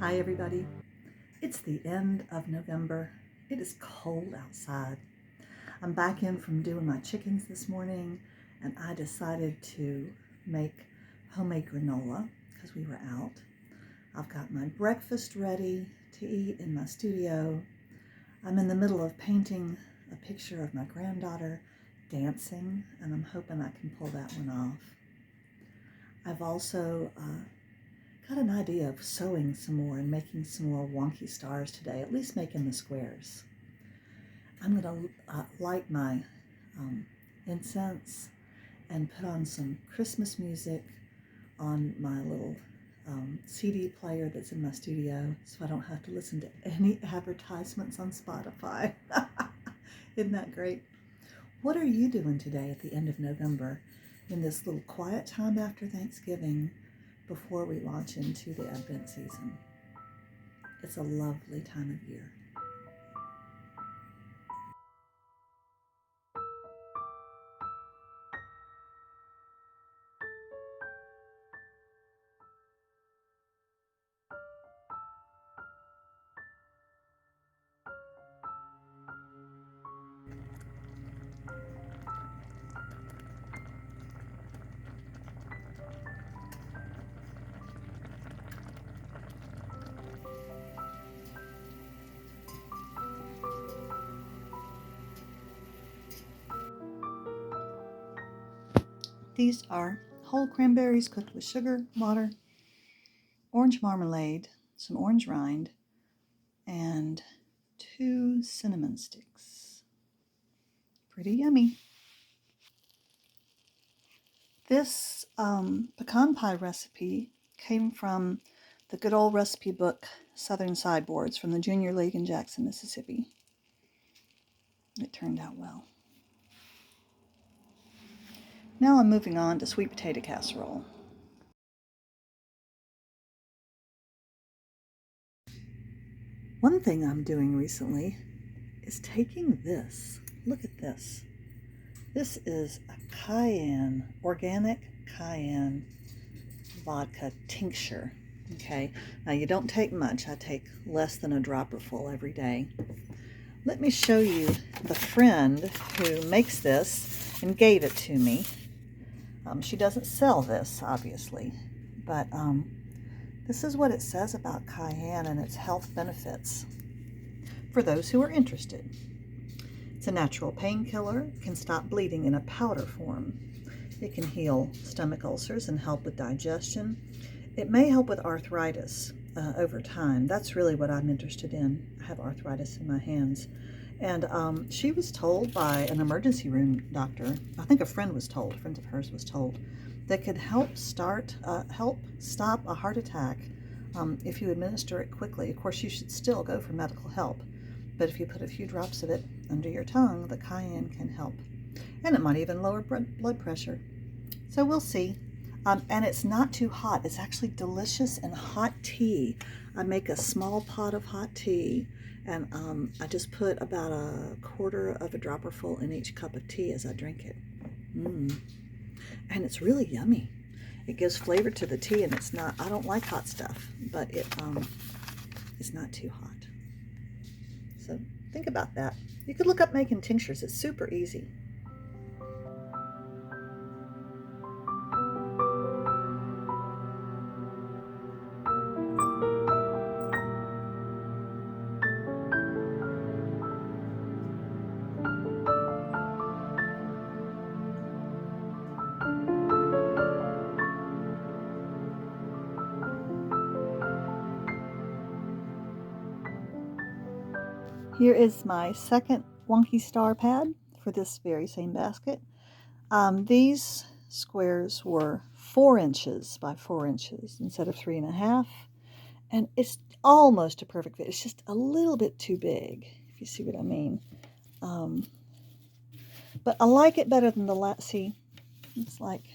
Hi everybody. It's the end of November. It is cold outside. I'm back in from doing my chickens this morning and I decided to make homemade granola because we were out. I've got my breakfast ready to eat in my studio. I'm in the middle of painting a picture of my granddaughter dancing and I'm hoping I can pull that one off. I've also got an idea of sewing some more and making some more wonky stars today, at least making the squares. I'm going to light my incense and put on some Christmas music on my little CD player that's in my studio so I don't have to listen to any advertisements on Spotify. Isn't that great? What are you doing today at the end of November in this little quiet time after Thanksgiving before we launch into the Advent season? It's a lovely time of year. These are whole cranberries cooked with sugar, water, orange marmalade, some orange rind, and 2 cinnamon sticks. Pretty yummy. This pecan pie recipe came from the good old recipe book, Southern Sideboards, from the Junior League in Jackson, Mississippi. It turned out well. Now I'm moving on to sweet potato casserole. One thing I'm doing recently is taking this. Look at this. This is a cayenne, organic cayenne vodka tincture. Okay, now you don't take much. I take less than a dropper full every day. Let me show you the friend who makes this and gave it to me. She doesn't sell this, obviously, but this is what it says about cayenne and its health benefits for those who are interested. It's a natural painkiller, can stop bleeding in a powder form. It can heal stomach ulcers and help with digestion. It may help with arthritis over time. That's really what I'm interested in. I have arthritis in my hands. And she was told by an emergency room doctor, I think a friend of hers was told, that could help stop a heart attack if you administer it quickly. Of course, you should still go for medical help. But if you put a few drops of it under your tongue, the cayenne can help. And it might even lower blood pressure. So we'll see. And it's not too hot. It's actually delicious in hot tea. I make a small pot of hot tea, and I just put about 1/4 of a dropper full in each cup of tea as I drink it. And it's really yummy. It gives flavor to the tea, and it's not, I don't like hot stuff, but it's not too hot. So think about that. You could look up making tinctures. It's super easy. Here is my second wonky star pad for this very same basket. These squares were 4 inches by 4 inches instead of 3.5, and it's almost a perfect fit. It's just a little bit too big, if you see what I mean. But I like it better than the last. See, it's like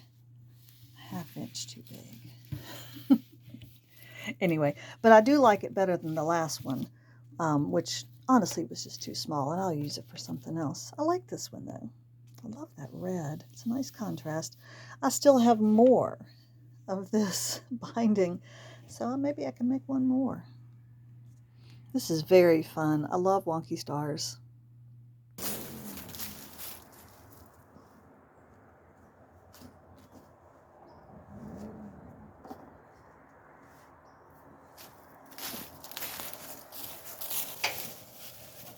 1/2 inch too big. Anyway, but I do like it better than the last one, which honestly was just too small, and I'll use it for something else. I like this one though. I love that red. It's a nice contrast. I still have more of this binding, so maybe I can make one more. This is very fun. I love wonky stars.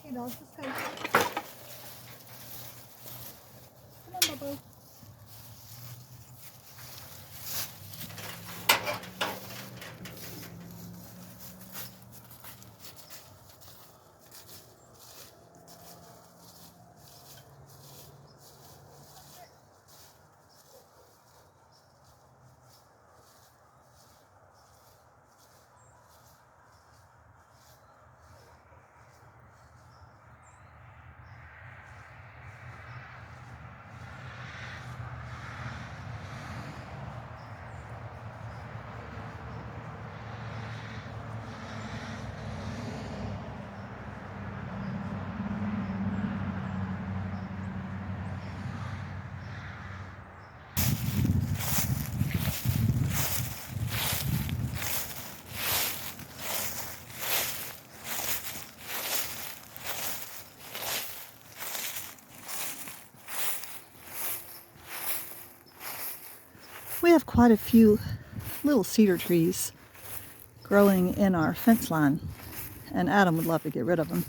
Okay, dogs, let's go. Come on, Bubba. We have quite a few little cedar trees growing in our fence line, and Adam would love to get rid of them.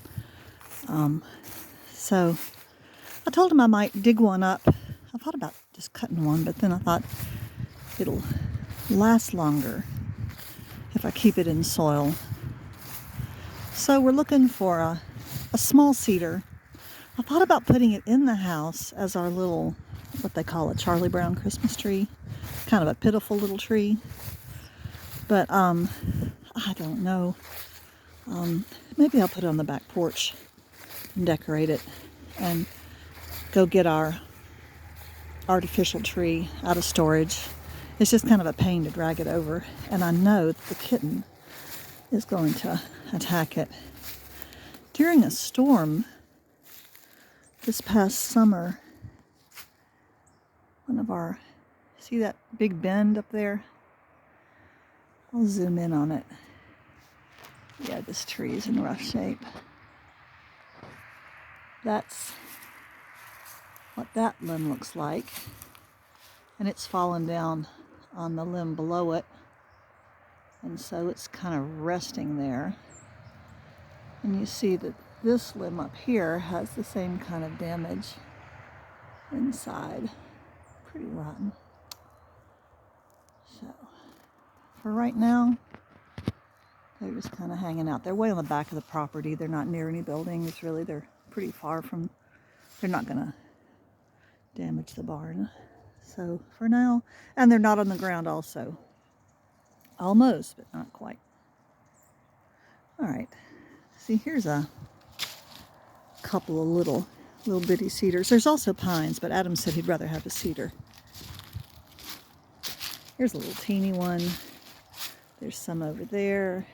So I told him I might dig one up. I thought about just cutting one, but then I thought it'll last longer if I keep it in soil. So we're looking for a small cedar. I thought about putting it in the house as our little, what they call a Charlie Brown Christmas tree. Kind of a pitiful little tree. But I don't know. Maybe I'll put it on the back porch and decorate it and go get our artificial tree out of storage. It's just kind of a pain to drag it over, and I know that the kitten is going to attack it. During a storm this past summer, see that big bend up there? I'll zoom in on it. Yeah, this tree is in rough shape. That's what that limb looks like. And it's fallen down on the limb below it. And so it's kind of resting there. And you see that this limb up here has the same kind of damage inside. Pretty rotten. So, for right now, they're just kind of hanging out. They're way on the back of the property. They're not near any buildings, really. They're pretty far from, they're not going to damage the barn. So for now, and they're not on the ground also. Almost, but not quite. All right. See, here's a couple of little bitty cedars. There's also pines, but Adam said he'd rather have a cedar. Here's a little teeny one. There's some over there.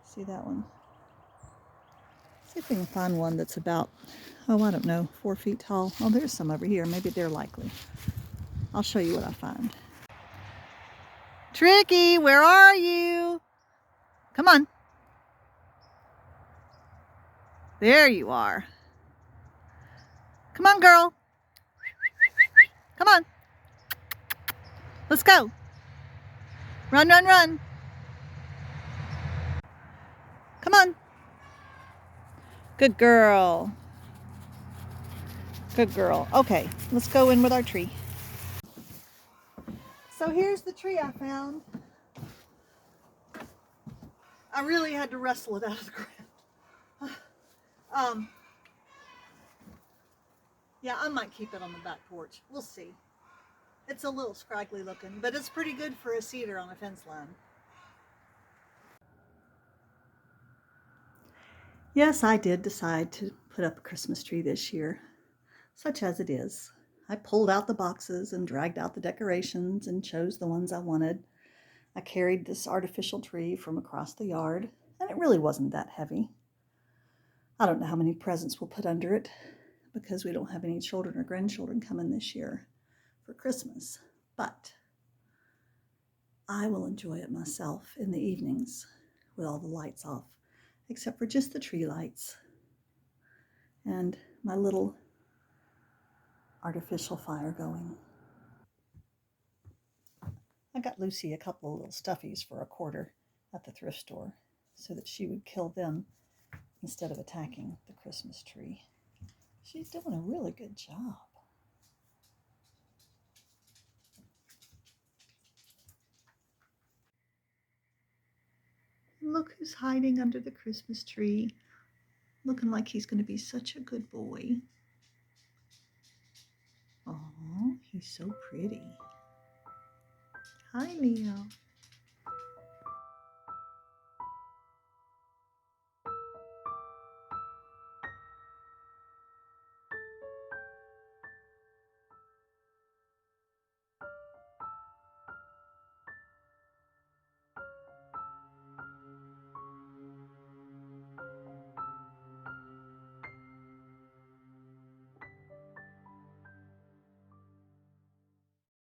See that one? See if we can find one that's about, oh, I don't know, 4 feet tall. Oh, there's some over here. Maybe they're likely. I'll show you what I find. Tricky, where are you? Come on. There you are. Come on, girl. Come on. Let's go. Run, run, run. Come on. Good girl. Good girl. Okay, let's go in with our tree. So here's the tree I found. I really had to wrestle it out of the ground. Yeah, I might keep it on the back porch. We'll see. It's a little scraggly looking, but it's pretty good for a cedar on a fence line. Yes, I did decide to put up a Christmas tree this year, such as it is. I pulled out the boxes and dragged out the decorations and chose the ones I wanted. I carried this artificial tree from across the yard, and it really wasn't that heavy. I don't know how many presents we'll put under it because we don't have any children or grandchildren coming this year for Christmas, but I will enjoy it myself in the evenings with all the lights off, except for just the tree lights and my little artificial fire going. I got Lucy a couple of little stuffies for $1 at the thrift store so that she would kill them instead of attacking the Christmas tree. She's doing a really good job. Look who's hiding under the Christmas tree, looking like he's going to be such a good boy. Oh, he's so pretty. Hi, Leo.